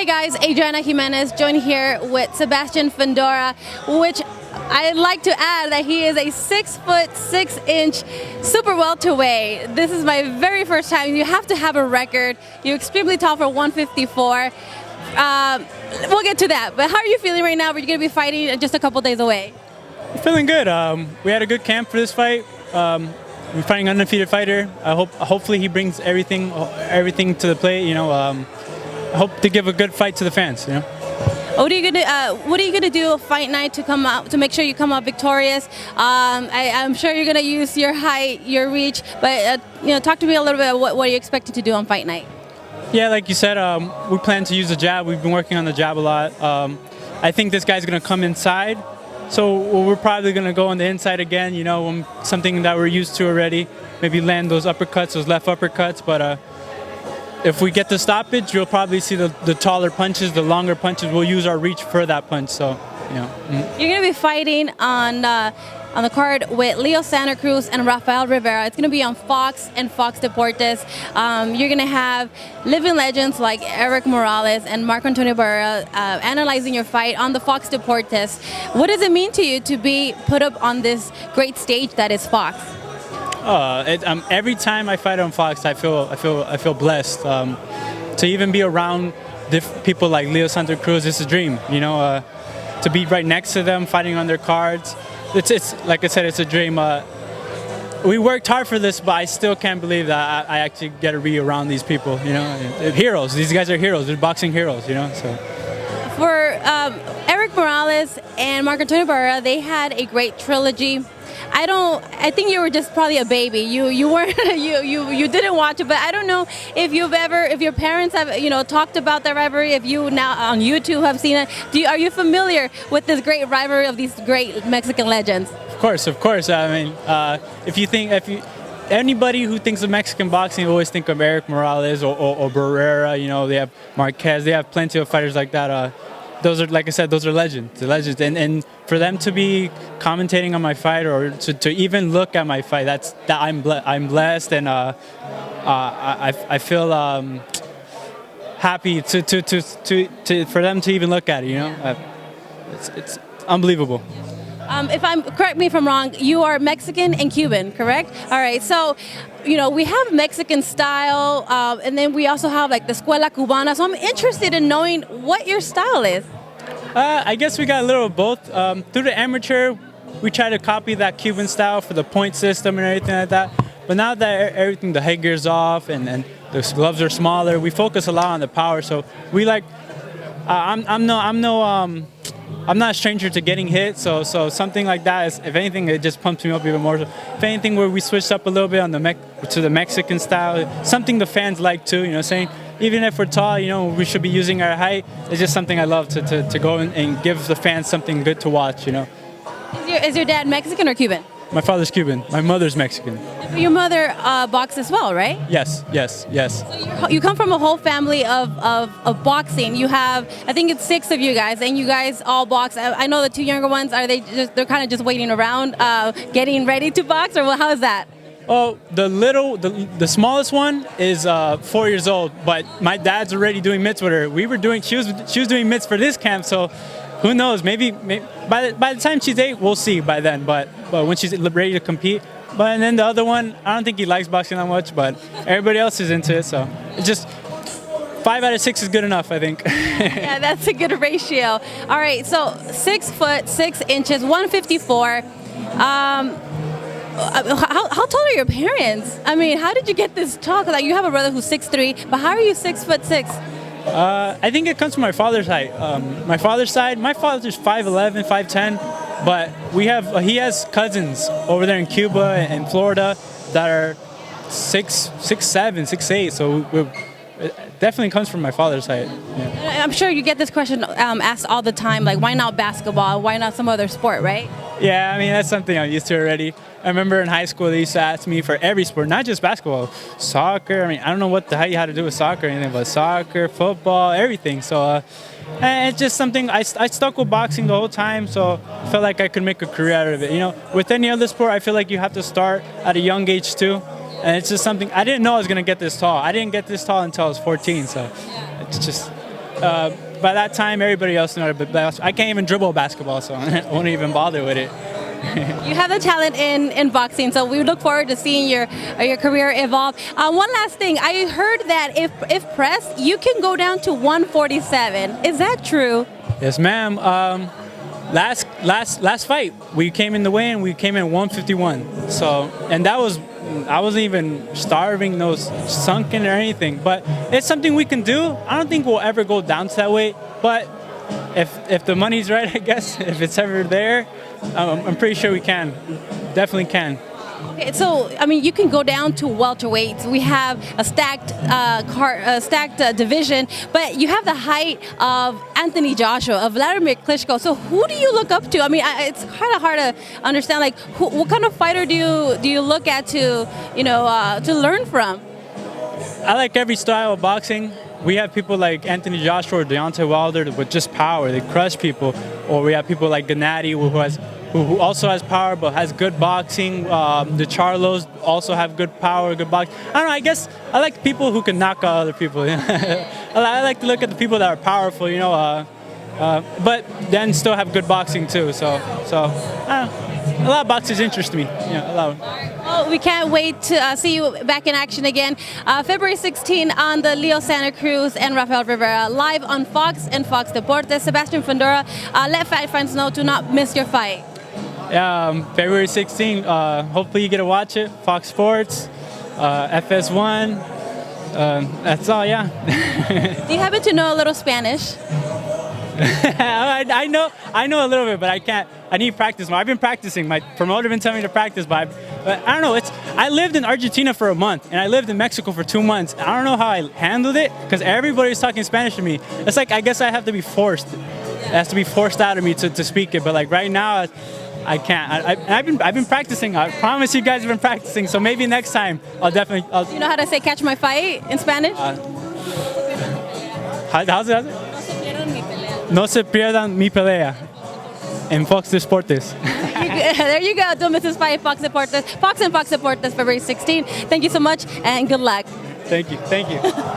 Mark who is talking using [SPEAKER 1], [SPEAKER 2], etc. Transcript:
[SPEAKER 1] guys, Adriana Jimenez joined here with Sebastian Fondura, which I'd like to add that he is a 6'6" super welterweight. This is my very first time. You have to have a record. You're extremely tall for 154. We'll get to that. But how are you feeling right now? We're going to be fighting just a couple days away.
[SPEAKER 2] Feeling good. We had a good camp for this fight. We're fighting an undefeated fighter. Hopefully he brings everything to the plate. I hope to give a good fight to the fans.
[SPEAKER 1] What are you gonna do fight night to come out to make sure you come out victorious? I'm sure you're gonna use your height, your reach, but talk to me a little bit about what you're expecting to do on fight night.
[SPEAKER 2] Yeah, like you said, we plan to use the jab. We've been working on the jab a lot. I think this guy's gonna come inside, so we're probably gonna go on the inside again. Something that we're used to already. Maybe land those uppercuts, those left uppercuts, but. If we get the stoppage, you'll probably see the taller punches, the longer punches. We'll use our reach for that punch. So,
[SPEAKER 1] You're going to be fighting on the card with Leo Santa Cruz and Rafael Rivera. It's going to be on Fox and Fox Deportes. You're going to have living legends like Eric Morales and Marco Antonio Barrera analyzing your fight on the Fox Deportes. What does it mean to you to be put up on this great stage that is Fox?
[SPEAKER 2] Every time I fight on Fox, I feel blessed. To even be around people like Leo Santa Cruz is a dream. To be right next to them, fighting on their cards. It's like I said, it's a dream. We worked hard for this, but I still can't believe that I actually get to be around these people. Heroes. These guys are heroes. They're boxing heroes. So.
[SPEAKER 1] For Eric Morales and Marco Antonio Barrera, they had a great trilogy. I think you were just probably a baby. You weren't you didn't watch it, but I don't know if your parents have talked about that rivalry. If you now on YouTube have seen it, are you familiar with this great rivalry of these great Mexican legends?
[SPEAKER 2] Of course. I mean, anybody who thinks of Mexican boxing always think of Eric Morales or Barrera. They have Marquez. They have plenty of fighters like that. Those are, like I said, those are legends. The legends, and for them to be commentating on my fight or to even look at my fight, I'm blessed, and I feel happy for them to even look at it. It's unbelievable.
[SPEAKER 1] Correct me if I'm wrong, you are Mexican and Cuban, correct? All right, so we have Mexican style, and then we also have like the Escuela Cubana. So I'm interested in knowing what your style is.
[SPEAKER 2] I guess we got a little of both. Through the amateur, we try to copy that Cuban style for the point system and everything like that. But now that everything, the headgear's off and the gloves are smaller, we focus a lot on the power. So we like, I'm not a stranger to getting hit, so something like that is, if anything, it just pumps me up even more. So if anything, where we switched up a little bit on to the Mexican style, something the fans like too. Saying even if we're tall, we should be using our height. It's just something I love to go and give the fans something good to watch.
[SPEAKER 1] Is your dad Mexican or Cuban?
[SPEAKER 2] My father's Cuban. My mother's Mexican.
[SPEAKER 1] Your mother boxes as well, right?
[SPEAKER 2] Yes.
[SPEAKER 1] So you come from a whole family of boxing. You have, I think it's 6 of you guys, and you guys all box. I know the 2 younger ones, they're kind of just waiting around, getting ready to box, or how is that?
[SPEAKER 2] Oh, the smallest one is 4 years old, but my dad's already doing mitts with her. She was doing mitts for this camp, so who knows? Maybe by the time she's 8, we'll see by then. But when she's ready to compete. And then the other one, I don't think he likes boxing that much, but everybody else is into it. So it's just 5 out of 6 is good enough, I think.
[SPEAKER 1] Yeah, that's a good ratio. All right, so 6'6", 154. How tall are your parents? I mean, how did you get this tall? Because you have a brother who's 6'3", but how are you 6'6"?
[SPEAKER 2] I think it comes from my father's height. My father's side, my father's 5'11", 5'10", but he has cousins over there in Cuba and Florida that are 6'7", 6'8", so it definitely comes from my father's height. Yeah.
[SPEAKER 1] I'm sure you get this question asked all the time, like why not basketball? Why not some other sport, right?
[SPEAKER 2] Yeah, I mean, that's something I'm used to already. I remember in high school, they used to ask me for every sport, not just basketball, soccer. I mean, I don't know what the hell you had to do with soccer or anything, but soccer, football, everything. So and it's just something, I stuck with boxing the whole time, so I felt like I could make a career out of it. With any other sport, I feel like you have to start at a young age too. And it's just something, I didn't know I was going to get this tall. I didn't get this tall until I was 14, so it's just by that time, everybody else knew it. I can't even dribble a basketball, so I won't even bother with it.
[SPEAKER 1] You have the talent in boxing, so we look forward to seeing your career evolve. One last thing, I heard that if pressed, you can go down to 147. Is that true?
[SPEAKER 2] Yes, ma'am. Last fight, we came in the weigh-in. We came in 151. So, and I wasn't even starving, no sunken or anything. But it's something we can do. I don't think we'll ever go down to that weight. But if the money's right, I guess, if it's ever there, I'm pretty sure we can. Definitely can.
[SPEAKER 1] Okay, so I mean, you can go down to welterweights. We have a stacked division, but you have the height of Anthony Joshua, of Vladimir Klitschko. So who do you look up to? I mean, it's kind of hard to understand. Like, what kind of fighter do you look at to learn from?
[SPEAKER 2] I like every style of boxing. We have people like Anthony Joshua or Deontay Wilder with just power. They crush people. Or we have people like Gennady who also has power but has good boxing. The Charlos also have good power, good boxing. I don't know, I guess I like people who can knock out other people. I like to look at the people that are powerful, but then still have good boxing too. So I don't know. A lot of boxers interest me. A lot.
[SPEAKER 1] Well, we can't wait to see you back in action again. February 16 on the Leo Santa Cruz and Rafael Rivera, live on Fox and Fox Deportes. Sebastian Fondura, let fight fans know to not miss your fight.
[SPEAKER 2] February 16. Hopefully you get to watch it. Fox Sports, FS1. That's all. Yeah.
[SPEAKER 1] Do you happen to know a little Spanish?
[SPEAKER 2] I know a little bit, but I can't. I need practice more. I've been practicing. My promoter been telling me to practice, but I don't know. I lived in Argentina for a month, and I lived in Mexico for 2 months. I don't know how I handled it because everybody's talking Spanish to me. It's like I guess I have to be forced. It has to be forced out of me to speak it. But like right now, I can't. I've been practicing. I promise you guys have been practicing. So maybe next time I'll definitely.
[SPEAKER 1] You know how to say "catch my fight" in Spanish?
[SPEAKER 2] How's it? No se pierdan mi pelea. In Fox Deportes.
[SPEAKER 1] There you go. Don't miss this fight, Fox Deportes. Fox and Fox Deportes, February 16. Thank you so much and good luck.
[SPEAKER 2] Thank you.